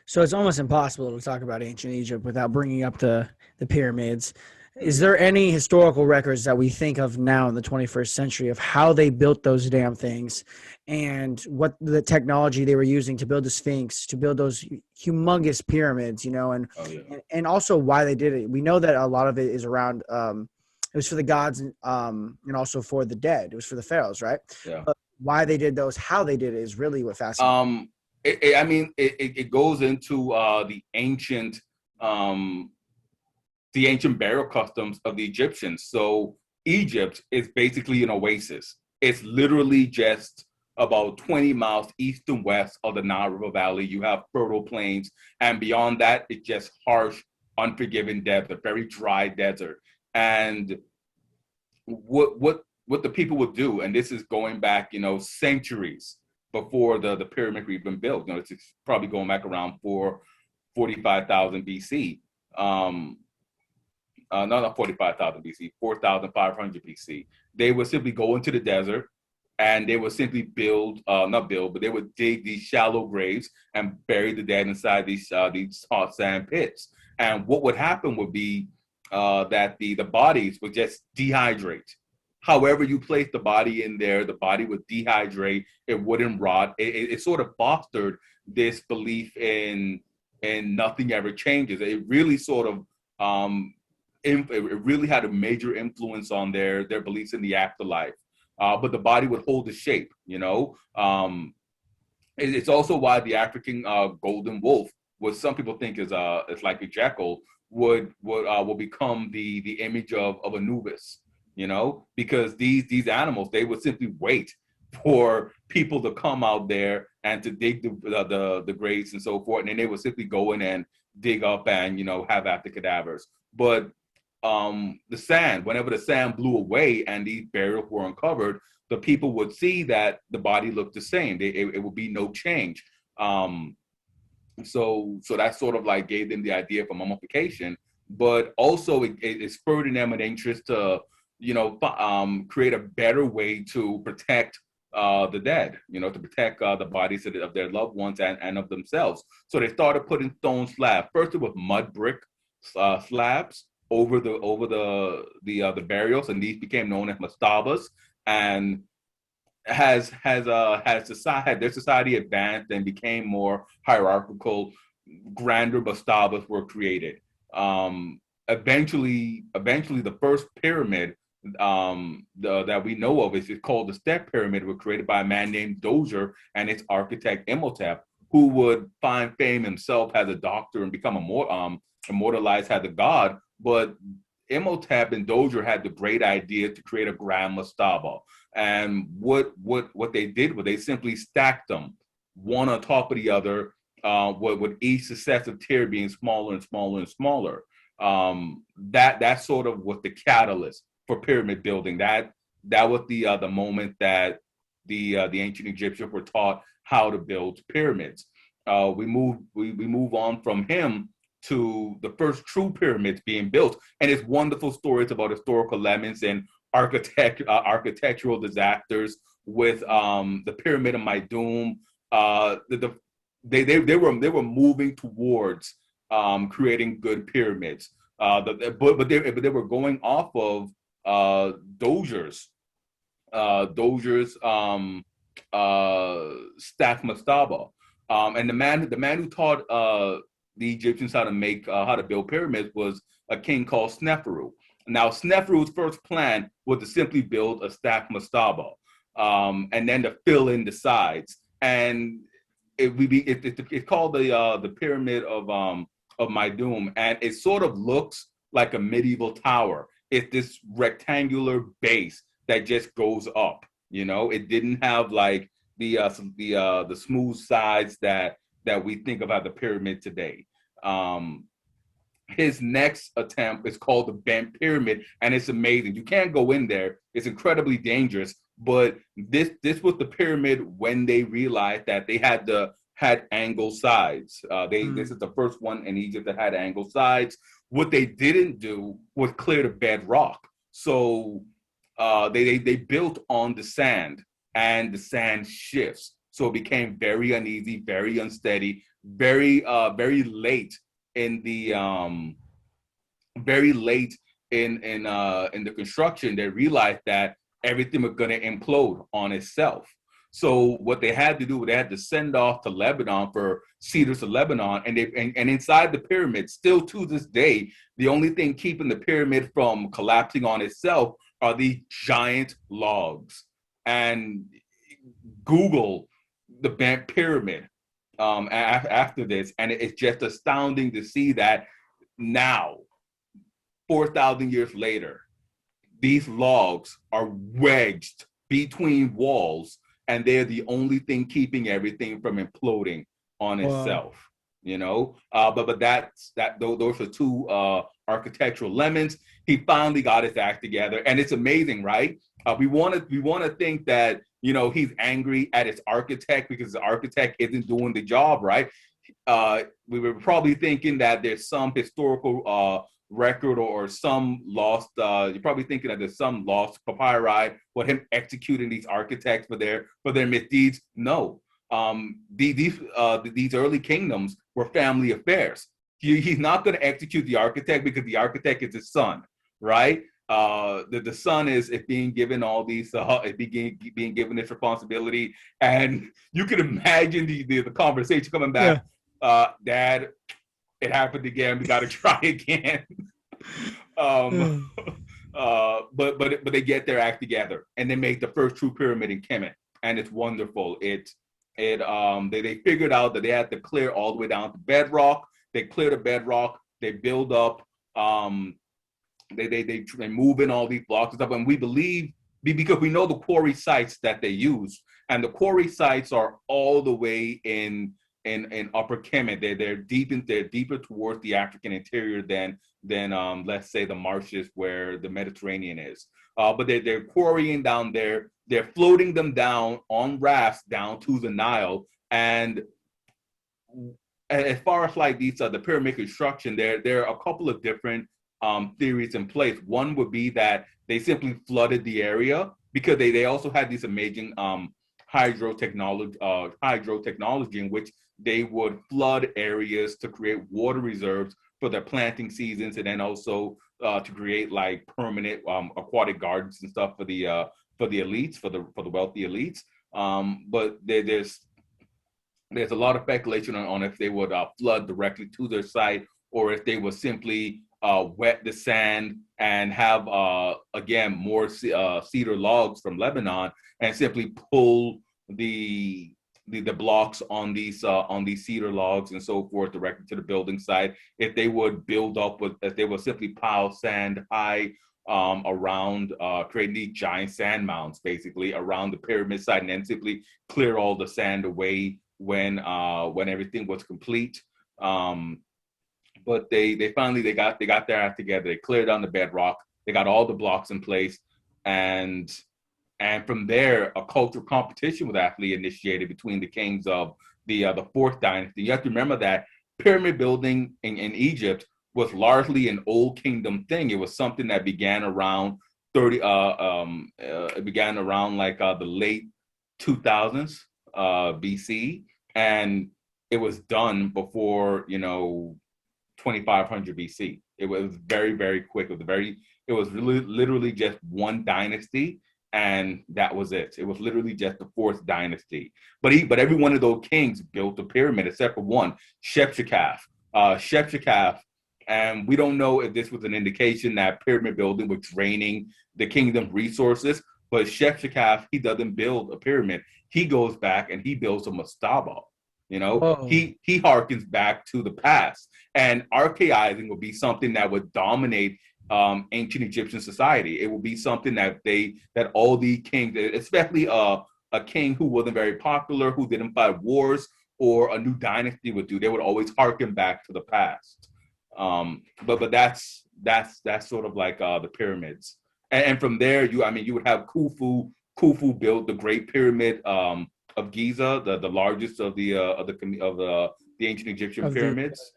So it's almost impossible to talk about ancient Egypt without bringing up the pyramids. Is there any historical records that we think of now in the 21st century of how they built those damn things and what the technology they were using to build the Sphinx, to build those humongous pyramids, and Oh yeah, and also why they did it? We know that a lot of it is around it was for the gods and also for the dead. It was for the pharaohs, right? yeah. But why they did those, how they did it is really what fascinates. Um, I mean, it goes into um, the ancient burial customs of the Egyptians. So Egypt is basically an oasis. It's literally just about 20 miles east and west of the Nile River Valley. You have fertile plains, and beyond that, it's just harsh, unforgiving desert, very dry desert. And what the people would do, and this is going back, centuries before the pyramid were even built. It's probably going back around 45,000 BC. No, not 45,000 BC, 4,500 BC. They would simply go into the desert and they would simply not build, but they would dig these shallow graves and bury the dead inside these hot sand pits. And what would happen would be that the bodies would just dehydrate. However you place the body in there, the body would dehydrate. It wouldn't rot. It sort of fostered this belief in nothing ever changes. It really sort of it really had a major influence on their beliefs in the afterlife. But the body would hold the shape. It's also why the African golden wolf, what some people think is like a jackal, will become the image of Anubis. Because these animals, they would simply wait for people to come out there and to dig the graves and so forth, and then they would simply go in and dig up and have at the cadavers. But the sand, whenever the sand blew away and these burials were uncovered, the people would see that the body looked the same. It would be no change. So that sort of like gave them the idea of a mummification, but also it spurred in them an interest to create a better way to protect the dead, to protect the bodies of their loved ones and of themselves. So they started putting stone slabs. First, it was mud brick slabs over the burials, and these became known as mastabas. And had their society advanced and became more hierarchical, grander mastabas were created. Eventually, the first pyramid that we know of is called the Step Pyramid. Was created by a man named Dozier and its architect Imhotep, who would find fame himself as a doctor and become immortalized as a god. But Imhotep and Dozier had the great idea to create a grand mastaba. And what they did was they simply stacked them one on top of the other, with each successive tier being smaller and smaller and smaller. That sort of was the catalyst for pyramid building. That was the moment that the ancient Egyptians were taught how to build pyramids. We move on from him to the first true pyramids being built, and it's wonderful stories about historical lemons and architectural disasters with the pyramid of Maidum. They were moving towards creating good pyramids, but they were going off of Dozier's staff mastaba, and the man who taught the Egyptians how to build pyramids was a king called Sneferu. Now, Sneferu's first plan was to simply build a stacked mastaba, and then to fill in the sides. And it's called the pyramid of Maidum, and it sort of looks like a medieval tower. It's this rectangular base that just goes up. It didn't have like the smooth sides that we think about the pyramid today. Um, his next attempt is called the bent pyramid, and it's amazing. You can't go in there; it's incredibly dangerous. But this was the pyramid when they realized that they had angled sides. This is the first one in Egypt that had angled sides. What they didn't do was clear the bedrock, so they built on the sand, and the sand shifts. So it became very uneasy, very unsteady, very late in the very late in the construction. They realized that everything was going to implode on itself. So what they had to do, they had to send off to Lebanon for Cedars of Lebanon, and inside the pyramid, still to this day, the only thing keeping the pyramid from collapsing on itself are these giant logs. And Google the bent pyramid after this, and it's just astounding to see that now, 4,000 years later, these logs are wedged between walls, and they're the only thing keeping everything from imploding on itself. You know, but those are two architectural lemons. He finally got his act together, and it's amazing, right? We want to think that, you know, he's angry at his architect because the architect isn't doing the job right. We were probably thinking that there's some historical record or some lost. You're probably thinking that there's some lost papyri for him executing these architects for their misdeeds. No, these early kingdoms were family affairs. He's not going to execute the architect because the architect is his son, right? The son is being given all these being given this responsibility, and you can imagine the conversation coming back. Dad, it happened again. We got to try again. But they get their act together, and they make the first true pyramid in Kemet, and it's wonderful. They figured out that they had to clear all the way down to bedrock. They clear the bedrock. They build up. They move in all these blocks and stuff, and we believe, because we know the quarry sites that they use, and the quarry sites are all the way in Upper Kemet. They're deeper towards the African interior than let's say the marshes where the Mediterranean is. But they're quarrying down there. They're floating them down on rafts down to the Nile. And as far as like these the pyramid construction, there are a couple of different theories in place. One would be that they simply flooded the area because they also had these amazing hydro technology in which they would flood areas to create water reserves for their planting seasons, and then also to create like permanent aquatic gardens and stuff for the elites, for the wealthy elites. But there's a lot of speculation on if they would flood directly to their site, or if they would simply wet the sand and have again more cedar logs from Lebanon and simply pull the blocks on these cedar logs and so forth directly to the building site. If they would build up if they would simply pile sand high around, creating these giant sand mounds basically around the pyramid site, and then simply clear all the sand away when everything was complete. But they finally got their act together. They cleared on the bedrock. They got all the blocks in place, and from there, a cultural competition was actually initiated between the kings of the fourth dynasty. You have to remember that pyramid building in Egypt was largely an old kingdom thing. It was something that began around it began around like the late 2000s BC, and it was done before 2500 BC. It was very, very quick. It was really literally just one dynasty, and that was it. It was literally just the fourth dynasty. But every one of those kings built a pyramid except for one, Shepshakaf. Shepshakaf, and we don't know if this was an indication that pyramid building was draining the kingdom's resources, but Shepshakaf, he doesn't build a pyramid. He goes back and he builds a mastaba. He harkens back to the past, and archaizing will be something that would dominate ancient Egyptian society. It will be something that all the kings, especially a king who wasn't very popular, who didn't fight wars, or a new dynasty would do. They would always harken back to the past. But that's sort of like the pyramids, and from there you would have Khufu. Khufu built the Great Pyramid of Giza, the largest of the ancient Egyptian pyramids.